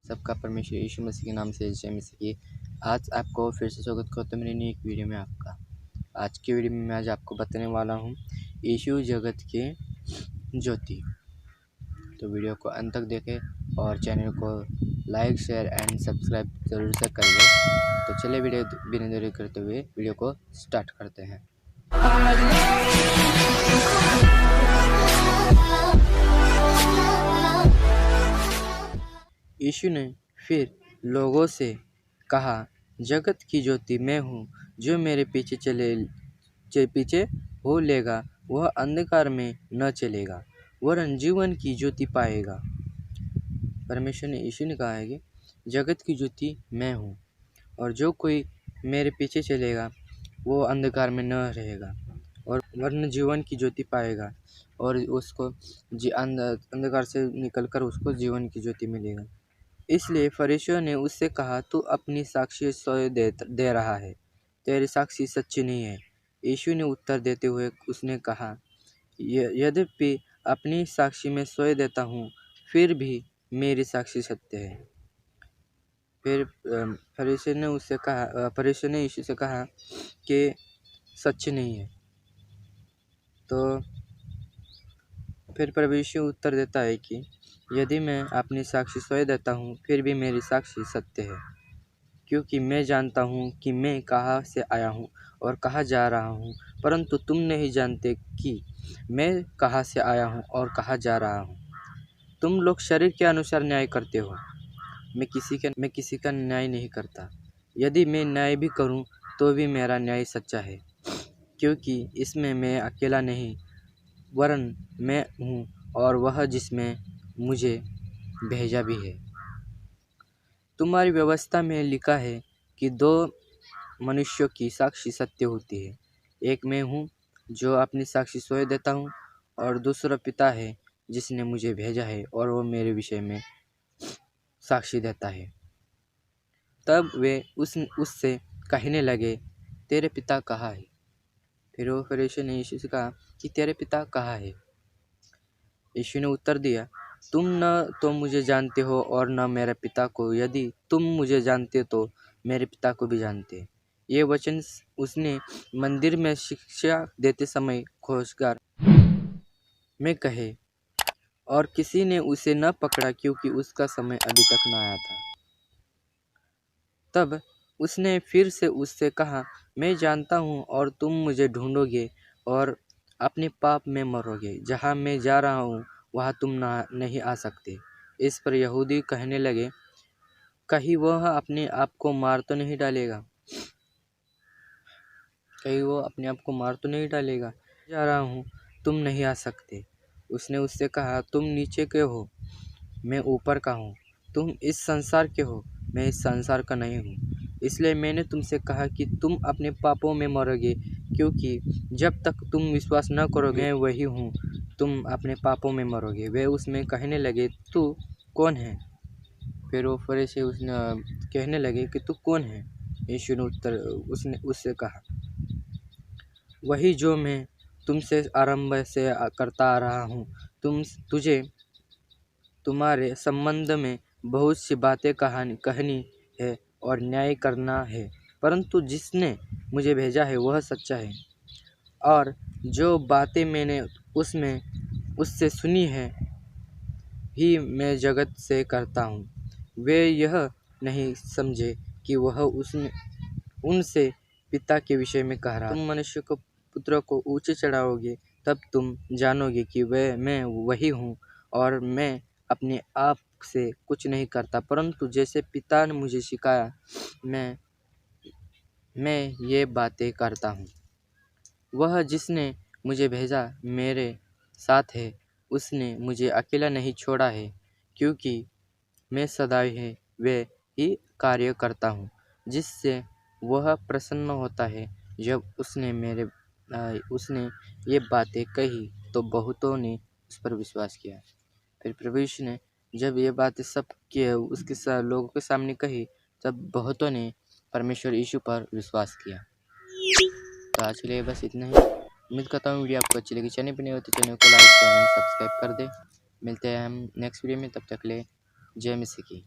सबका परमेश्वर यीशु मसीह के नाम से जय मसीह की। आज आपको फिर से स्वागत करता हूँ मेरी नई एक वीडियो में आपका। आज की वीडियो में मैं आज आपको बताने वाला हूँ यीशु जगत के ज्योति। तो वीडियो को अंत तक देखें और चैनल को लाइक शेयर एंड सब्सक्राइब जरूर से करिए। तो चलिए वीडियो बिना देरी करते हुए वीडियो को स्टार्ट करते हैं। यीशु ने फिर लोगों से कहा, जगत की ज्योति मैं हूँ। जो मेरे पीछे हो लेगा वह अंधकार में न चलेगा वरन जीवन की ज्योति पाएगा। परमेश्वर ने यीशु ने कहा है कि जगत की ज्योति मैं हूँ और जो कोई मेरे पीछे चलेगा वो अंधकार में न रहेगा और वरन जीवन की ज्योति पाएगा और उसको अंधकार से निकलकर उसको जीवन की ज्योति मिलेगा। इसलिए फरीसियों ने उससे कहा, तू अपनी साक्षी स्वयं दे रहा है, तेरी साक्षी सच्ची नहीं है। यीशु ने उत्तर देते हुए उसने कहा, यद्यपि अपनी साक्षी में स्वयं देता हूँ फिर भी मेरी साक्षी सत्य है। फिर फरीसियों ने यीशु से कहा कि सच्ची नहीं है। तो फिर प्रभु यीशु उत्तर देता है कि यदि मैं अपनी साक्षी स्वयं देता हूँ फिर भी मेरी साक्षी सत्य है, क्योंकि मैं जानता हूँ कि मैं कहाँ से आया हूँ और कहाँ जा रहा हूँ, परंतु तुम नहीं जानते कि मैं कहाँ से आया हूँ और कहाँ जा रहा हूँ। तुम लोग शरीर के अनुसार न्याय करते हो, मैं किसी का न्याय नहीं करता। यदि मैं न्याय भी करूँ तो भी मेरा न्याय सच्चा है, क्योंकि इसमें मैं अकेला नहीं वरन मैं हूँ और वह जिसमें मुझे भेजा भी है। तुम्हारी व्यवस्था में लिखा है कि दो मनुष्यों की साक्षी सत्य होती है, एक मैं हूँ जो अपनी साक्षी स्वयं देता हूँ और दूसरा पिता है जिसने मुझे भेजा है और वो मेरे विषय में साक्षी देता है। तब वे उससे कहने लगे, तेरे पिता कहाँ है? फिर वो फरीसी ने यीशु से कहा कि तेरे पिता कहाँ है? यीशु ने उत्तर दिया, तुम न तो मुझे जानते हो और न मेरे पिता को। यदि तुम मुझे जानते तो मेरे पिता को भी जानते। ये वचन उसने मंदिर में शिक्षा देते समय खोजगार में कहे और किसी ने उसे न पकड़ा क्योंकि उसका समय अभी तक न आया था। तब उसने फिर से उससे कहा, मैं जानता हूँ और तुम मुझे ढूंढोगे और अपने पाप में मरोगे। जहाँ मैं जा रहा हूँ वहाँ तुम नहीं आ सकते। इस पर यहूदी कहने लगे, कहीं वह अपने आप को मार तो नहीं डालेगा? जा रहा हूँ, तुम नहीं आ सकते। उसने उससे कहा, तुम नीचे के हो, मैं ऊपर का हूँ। तुम इस संसार के हो, मैं इस संसार का नहीं हूँ। इसलिए मैंने तुमसे कहा कि तुम अपने पापों में मरोगे, क्योंकि जब तक तुम विश्वास न करोगे मैं वही हूँ, तुम अपने पापों में मरोगे। वे उसमें कहने लगे, तू कौन है? फिर वो फरीसी उसने कहने लगे कि तू कौन है? यीशु ने उसने उससे कहा, वही जो मैं तुमसे आरंभ से करता आ रहा हूँ। तुझे तुम्हारे संबंध में बहुत सी बातें कहनी है और न्याय करना है, परंतु जिसने मुझे भेजा है वह सच्चा है और जो बातें मैंने उससे सुनी है ही मैं जगत से करता हूँ। वे यह नहीं समझे कि वह उनसे पिता के विषय में कह रहा। तुम मनुष्य को पुत्र को ऊंचे चढ़ाओगे तब तुम जानोगे कि मैं वही हूँ और मैं अपने आप से कुछ नहीं करता, परंतु जैसे पिता ने मुझे सिखाया मैं ये बातें करता हूँ। वह जिसने मुझे भेजा मेरे साथ है, उसने मुझे अकेला नहीं छोड़ा है, क्योंकि मैं सदैव वे ही कार्य करता हूँ जिससे वह प्रसन्न होता है। जब उसने ये बातें कही तो बहुतों ने उस पर विश्वास किया। फिर प्रभु यीशु ने जब ये बातें उसके लोगों के सामने कही तब बहुतों ने परमेश्वर यीशु पर विश्वास किया। तो आज के लिए बस इतना ही। उम्मीद करता हूँ वीडियो आपको अच्छी लगी। चैनल पर नहीं होती चैनल को लाइक एंड सब्सक्राइब कर दे। मिलते हैं हम नेक्स्ट वीडियो में, तब तक ले जय मसीह की।